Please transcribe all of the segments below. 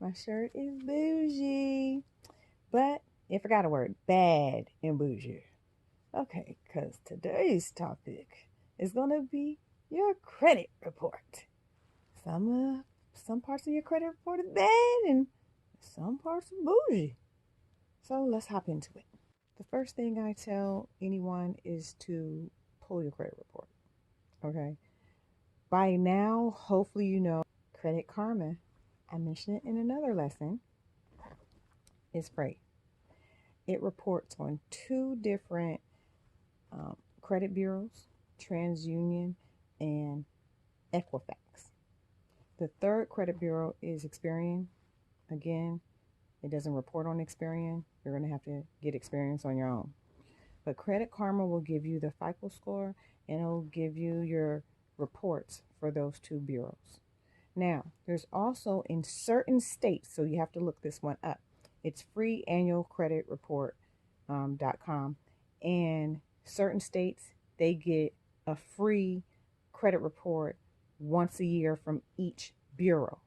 My shirt is bougie. But it forgot a word, bad and bougie. Okay, because today's topic is going to be your credit report. Some parts of your credit report is bad and some parts are bougie. So let's hop into it. The first thing I tell anyone is to pull your credit report. Okay. By now, hopefully you know Credit Karma, I mentioned it in another lesson, is free. It reports on two different credit bureaus, TransUnion and Equifax. The third credit bureau is Experian. Again, it doesn't report on Experian. You're going to have to get Experian on your own. But Credit Karma will give you the FICO score and it'll give you your reports for those two bureaus. Now, there's also in certain states, so you have to look this one up. It's freeannualcreditreport.com. And certain states, they get a free credit report once a year from each bureau.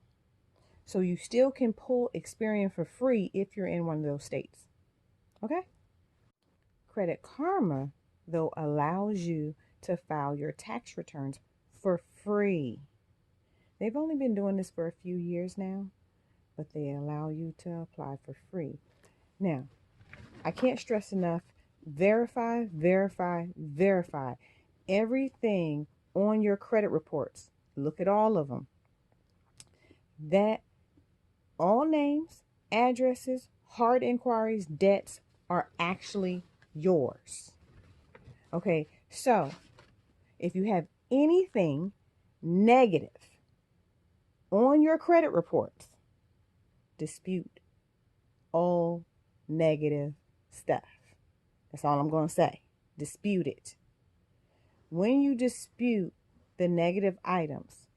So you still can pull Experian for free if you're in one of those states. Okay? Credit Karma, though, allows you to file your tax returns for free. They've only been doing this for a few years now, but they allow you to apply for free. Now, I can't stress enough, verify, verify, verify everything on your credit reports. Look at all of them. That all names, addresses, hard inquiries, debts are actually yours. Okay, so if you have anything negative on your credit reports, dispute all negative stuff. That's all I'm going to say. Dispute it. When you dispute the negative items,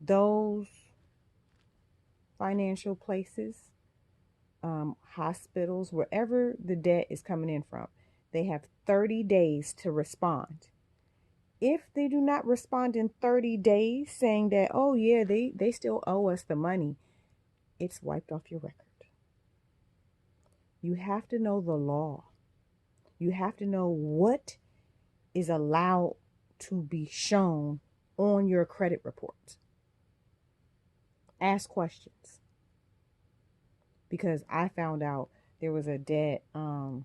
those financial places, hospitals, wherever the debt is coming in from, they have 30 days to respond. If they do not respond in 30 days saying that, oh yeah, they still owe us the money, it's wiped off your record. You have to know the law. You have to know what is allowed to be shown on your credit report. Ask questions. Because I found out there was a debt in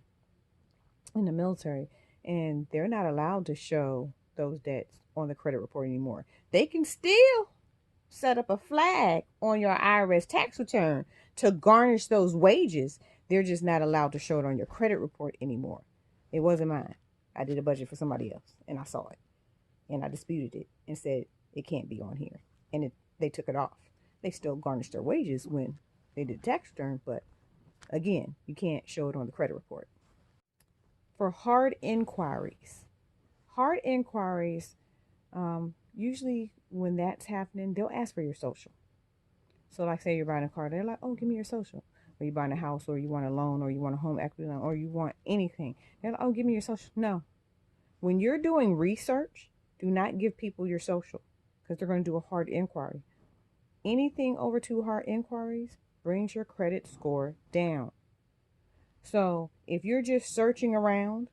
the military, and they're not allowed to show those debts on the credit report anymore. They can still set up a flag on your IRS tax return to garnish those wages. They're just not allowed to show it on your credit report anymore. It wasn't mine. I did a budget for somebody else, and I saw it, and I disputed it and said it can't be on here, and they took it off. They still garnished their wages when they did tax return, but again, you can't show it on the credit report. For hard inquiries, usually when that's happening, they'll ask for your social. So like say you're buying a car, they're like, oh, give me your social. Or you're buying a house, or you want a loan, or you want a home equity loan, or you want anything. They're like, oh, give me your social. No. When you're doing research, do not give people your social because they're going to do a hard inquiry. Anything over 2 hard inquiries brings your credit score down. So if you're just searching around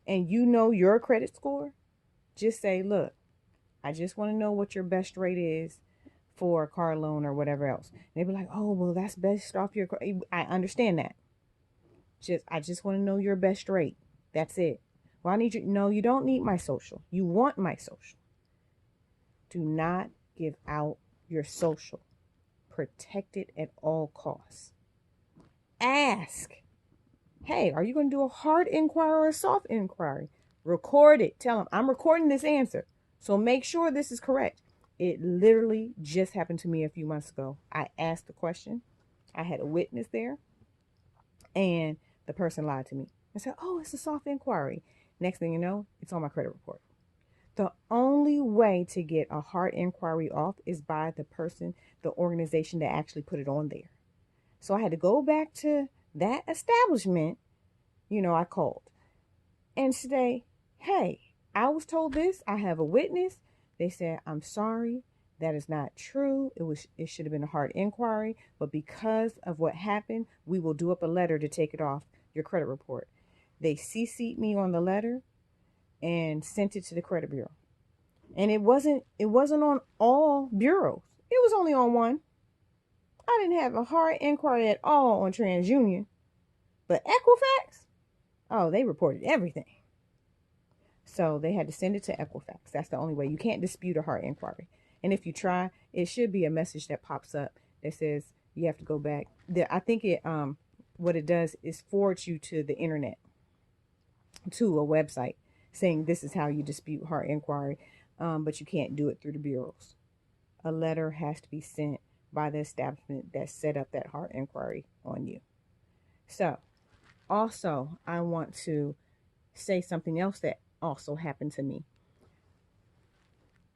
and you know your credit score, just say, look, I just want to know what your best rate is for a car loan or whatever else. And they'd be like, oh, well, that's best off your, I understand that. I just want to know your best rate. That's it. Well, I need you. No, you don't need my social. You want my social. Do not give out your social. Protect it at all costs. Ask, hey, are you going to do a hard inquiry or a soft inquiry? Record it. Tell them, I'm recording this answer. So make sure this is correct. It literally just happened to me a few months ago. I asked the question. I had a witness there. And the person lied to me. I said, oh, it's a soft inquiry. Next thing you know, it's on my credit report. The only way to get a hard inquiry off is by the person, the organization that actually put it on there. So I had to go back to that establishment, I called and say, hey, I was told this. I have a witness. They said, I'm sorry. That is not true. It should have been a hard inquiry, but because of what happened, we will do up a letter to take it off your credit report. They CC'd me on the letter and sent it to the credit bureau. And it wasn't on all bureaus. It was only on one. I didn't have a hard inquiry at all on TransUnion. But Equifax, oh, they reported everything. So they had to send it to Equifax. That's the only way. You can't dispute a hard inquiry. And if you try, it should be a message that pops up that says you have to go back. I think what it does is forward you to the internet, to a website saying this is how you dispute hard inquiry, but you can't do it through the bureaus. A letter has to be sent by the establishment that set up that hard inquiry on you. So also, I want to say something else that also happened to me.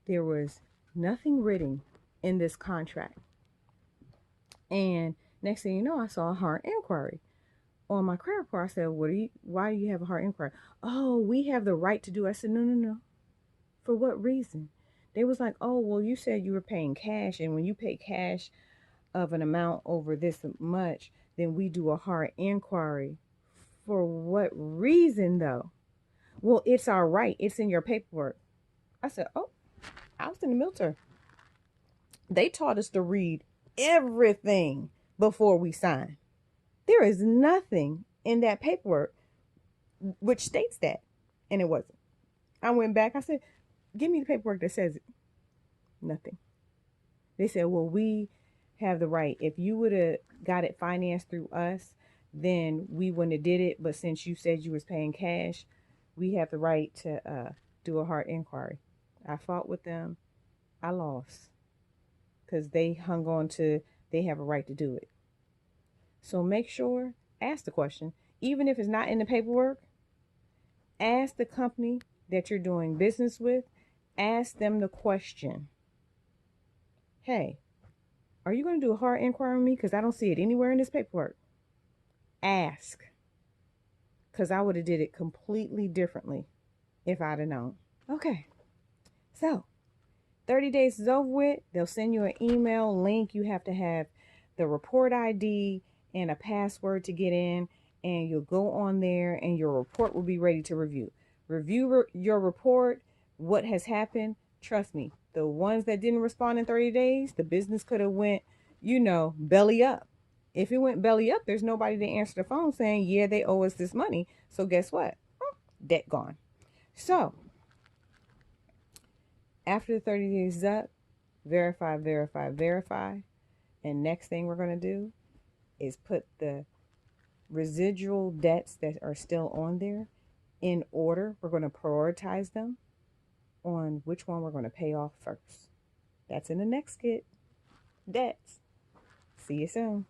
There was nothing written in this contract. And next thing you know, I saw a hard inquiry on my credit report. I said, why do you have a hard inquiry? Oh, we have the right to do it. I said, no. For what reason? They was like, oh, well, you said you were paying cash. And when you pay cash of an amount over this much, then we do a hard inquiry. For what reason, though? Well, it's our right. It's in your paperwork. I said, oh, I was in the military. They taught us to read everything before we sign. There is nothing in that paperwork which states that. And it wasn't. I went back. I said, give me the paperwork that says it. Nothing. They said, well, we have the right. If you would have got it financed through us, then we wouldn't have did it. But since you said you was paying cash, we have the right to do a hard inquiry. I fought with them. I lost because they hung on to they have a right to do it. So make sure, ask the question. Even if it's not in the paperwork, ask the company that you're doing business with, ask them the question. Hey, are you going to do a hard inquiry on me? Because I don't see it anywhere in this paperwork. Ask. Because I would have did it completely differently if I'd have known. Okay. So 30 days is over with. They'll send you an email link. You have to have the report ID and a password to get in. And you'll go on there and your report will be ready to review. Review your report. What has happened? Trust me. The ones that didn't respond in 30 days, the business could have went, belly up. If it went belly up, there's nobody to answer the phone saying, yeah, they owe us this money. So guess what? Debt gone. So after the 30 days is up, verify. And next thing we're going to do is put the residual debts that are still on there in order. We're going to prioritize them on which one we're going to pay off first. That's in the next skit. Debts. See you soon.